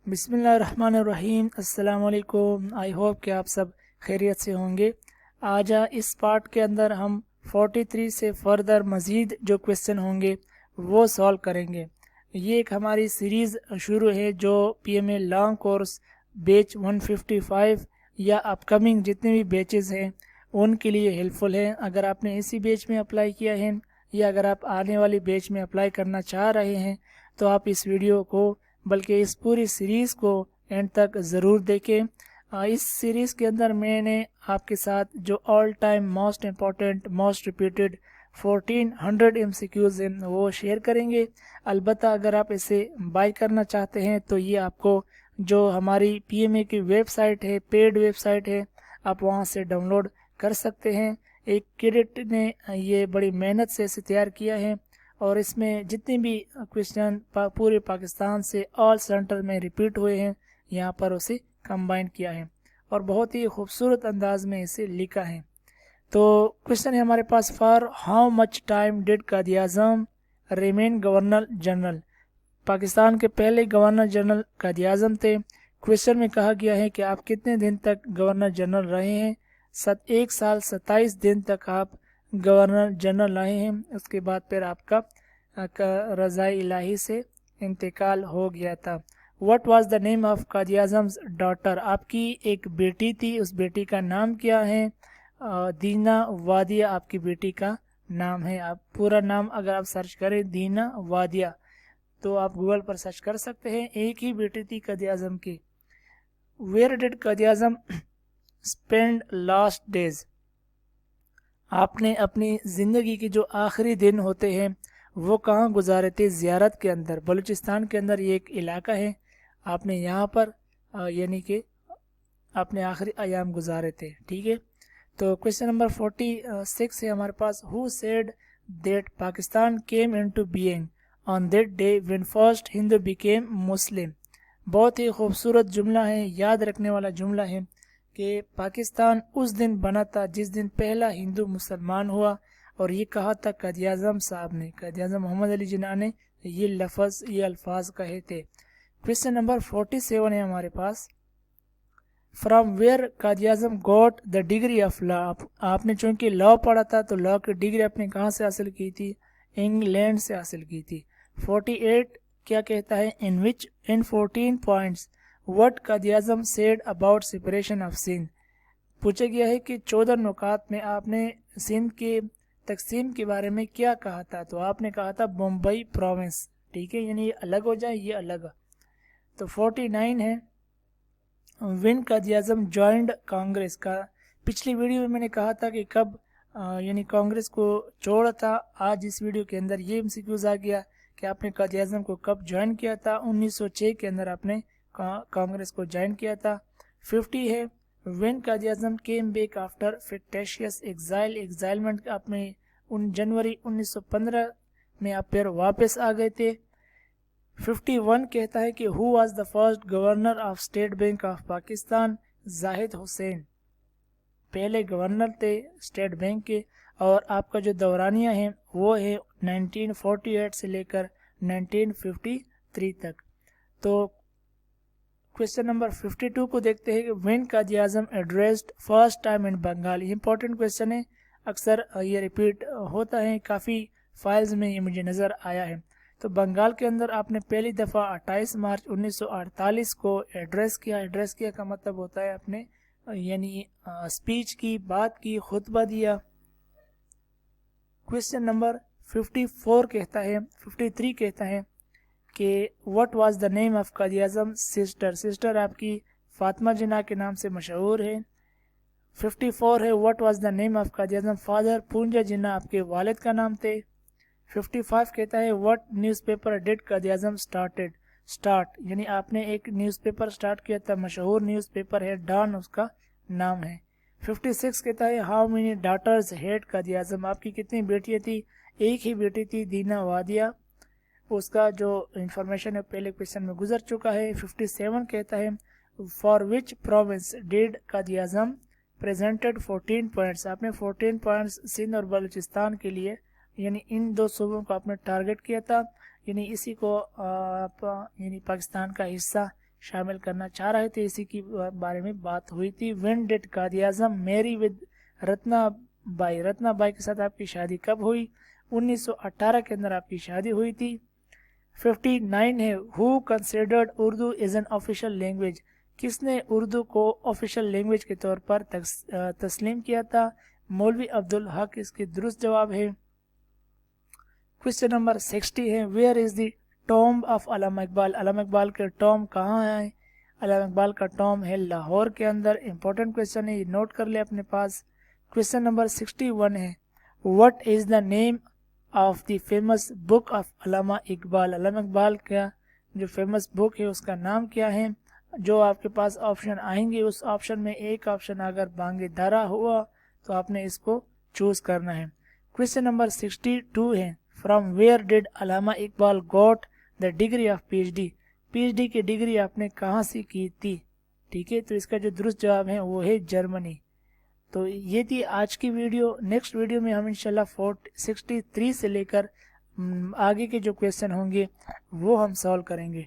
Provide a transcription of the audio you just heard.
बिस्मिल्लाहिर्रहमानिर्रहीम। अस्सलाम वालेकुम। आई होप कि आप सब खैरियत से होंगे। आज इस पार्ट के अंदर हम 43 से फर्दर मज़ीद जो क्वेश्चन होंगे वो सॉल्व करेंगे। ये एक हमारी सीरीज़ शुरू है जो PMA लॉन्ग कोर्स बैच 155 या अपकमिंग जितने भी बैचेस हैं उनके लिए हेल्पफुल है। अगर आपने इसी बैच में अप्लाई किया है या अगर आप आने वाली बैच में अप्लाई करना चाह रहे हैं तो आप इस वीडियो को बल्कि इस पूरी सीरीज़ को एंड तक ज़रूर देखें। इस सीरीज़ के अंदर मैंने आपके साथ जो all time most important most repeated 1400 MCQs हैं वो शेयर करेंगे। अलबत्ता अगर आप इसे बाय करना चाहते हैं तो ये आपको जो हमारी PMA की वेबसाइट है, पेड वेबसाइट है, आप वहाँ से डाउनलोड कर सकते हैं। एक कैडेट ने ये बड़ी मेहनत से इसे तैयार किया है और इसमें जितने भी क्वेश्चन पूरे पाकिस्तान से ऑल सेंटर में रिपीट हुए हैं यहाँ पर उसे कंबाइन किया है और बहुत ही खूबसूरत अंदाज में इसे लिखा है। तो क्वेश्चन है हमारे पास, for how much time did Quaid-e-Azam remain governor general. Pakistan के पहले गवर्नर जनरल कायद-ए-आज़म थे। क्वेश्चन में कहा गया है कि आप कितने दिन तक गवर्नर जनरल रहे हैं। 1 साल 27 दिन तक आप गवर्नर जनरल रहे हैं। उसके बाद फिर आपका रज़ाई इलाही से इंतकाल हो गया था। What was the name of Quaid-e-Azam's daughter. आपकी एक बेटी थी, उस बेटी का नाम क्या है? दीना वादिया आपकी बेटी का नाम है। आप पूरा नाम अगर आप सर्च करें दीना वादिया तो आप गूगल पर सर्च कर सकते हैं। एक ही बेटी थी कायद-ए-आज़म की। Where did Quaid-e-Azam spend last days. आपने अपनी ज़िंदगी के जो आखिरी दिन होते हैं वो कहाँ गुजारे थे? ज़ियारत के अंदर। बलूचिस्तान के अंदर ये एक इलाका है, आपने यहाँ पर यानी कि आपने आखिरी अयाम गुजारे थे। ठीक है, तो क्वेश्चन नंबर 46 है हमारे पास, who said that Pakistan came into being on that day when first Hindu became Muslim. बहुत ही खूबसूरत जुमला है, याद रखने वाला जुमला है कि पाकिस्तान उस दिन बना था जिस दिन पहला हिंदू मुसलमान हुआ। और ये कहा था कायद-ए-आज़म साहब ने, कायद-ए-आज़म मोहम्मद अली जिन्ना ने ये अल्फाज कहे थे। क्वेश्चन नंबर 47 है हमारे पास, from where Quaid-e-Azam got the degree of law. आपने चूंकि लॉ पढ़ा था तो लॉ की डिग्री आपने कहाँ से हासिल की थी? इंग्लैंड से हासिल की थी। 48 क्या कहता है, in 14 points what Quaid-e-Azam said about separation of Sindh. पूछा गया है कि 14 नुकात में आपने सिंध के तकसीम के बारे में क्या कहा था? तो आपने कहा था बम्बई प्रोविंस। ठीक है, यानी ये अलग हो जाए, ये अलग। तो 49 है, व्हेन कायद-ए-आज़म जॉइंड कांग्रेस का। पिछली वीडियो में मैंने कहा था कि कब यानी कांग्रेस को छोड़ा था। आज इस वीडियो के अंदर ये MCQs आ गया कि आपने कायद-ए-आज़म को कब ज्वाइन किया था। 1906 के अंदर आपने कांग्रेस को ज्वाइन किया था। 50 है, when Quaid-e-Azam came back after fictitious exilement. आपने जनवरी 1915 में आप फिर वापस आ गए थे। 51 कहता है कि who was the first governor of state bank of Pakistan. Zahid Hussain पहले गवर्नर थे स्टेट बैंक के। और आपका जो दौरानिया है वो है 1948 से लेकर 1953 तक। तो क्वेश्चन नंबर 52 को देखते हैं कि when Quaid-e-Azam addressed first time in Bengal. Important question है, अक्सर ये रिपीट होता है, काफ़ी फाइल्स में ये मुझे नज़र आया है। तो बंगाल के अंदर आपने पहली दफ़ा 28 मार्च 1948 को एड्रेस किया। एड्रेस किया का मतलब होता है आपने यानी स्पीच की, बात की, खुतबा दिया। क्वेश्चन नंबर 54 कहता है, 53 कहता है कि what was the name of Quaid-e-Azam sister. Sister आपकी फातिमा जिन्ना के नाम से मशहूर है। 54 है, what was the name of Quaid-e-Azam father. Poonja Jinnah आपके वालिद का नाम थे। 55 कहता है what newspaper did Quaid-e-Azam start, यानी आपने एक न्यूज़पेपर स्टार्ट किया था, मशहूर न्यूज़पेपर है डॉन उसका नाम है। 56 कहता है how many daughters had Quaid-e-Azam. आपकी कितनी बेटियां थी? एक ही बेटी थी, दीना वादिया। उसका जो इंफॉर्मेशन है पहले क्वेश्चन में गुजर चुका है। 57 कहता है for which province did Quaid-e-Azam presented 14 points. आपने 14 पॉइंट्स सिंध और बलूचिस्तान के लिए यानी इन दो सूबों को आपने टारगेट किया था, यानी इसी को आप यानी पाकिस्तान का हिस्सा شامل کرنا چاہ رہے تھے، اسی کی بارے میں بات ہوئی تھی. when did قائد اعظم میری with Ratna by, Ratna by کے ساتھ آپ کی شادی کب ہوئی؟ 1918 کے اندر آپ کی شادی ہوئی تھی. 59 ہے who considered Urdu as an official language، کس نے اردو کو آفیشیل لینگویج کے طور پر تسلیم کیا تھا؟ مولوی عبدالحق اس کے درست جواب ہے. کوشچن نمبر 60 ہے where is the tomb of علامہ اقبال، علامہ اقبال کے ٹوم کہاں ہے؟ علامہ اقبال کا ٹوم ہے لاہور کے اندر. امپورٹنٹ کوشچن ہے، یہ نوٹ کر لے اپنے پاس. کوشچن نمبر 61 ہے what is the name of the famous book of علامہ اقبال، علامہ اقبال کا جو فیمس بک ہے اس کا نام کیا ہے؟ جو آپ کے پاس آپشن آئیں گے اس آپشن میں ایک آپشن اگر بانگ دارا ہوا تو آپ نے اس کو چوز کرنا ہے. کوشچن نمبر 62 ہے from where did Allama Iqbal got the degree of P H D, P H D کی ڈگری آپ نے کہاں سے کی تھی؟ ٹھیک ہے، تو اس کا جو درست جواب ہے وہ ہے جرمنی. تو یہ تھی آج کی ویڈیو. نیکسٹ ویڈیو میں ہم انشاءاللہ 63 سے لے کر آگے کے جو کویسچن ہوں گے وہ ہم سالو کریں گے.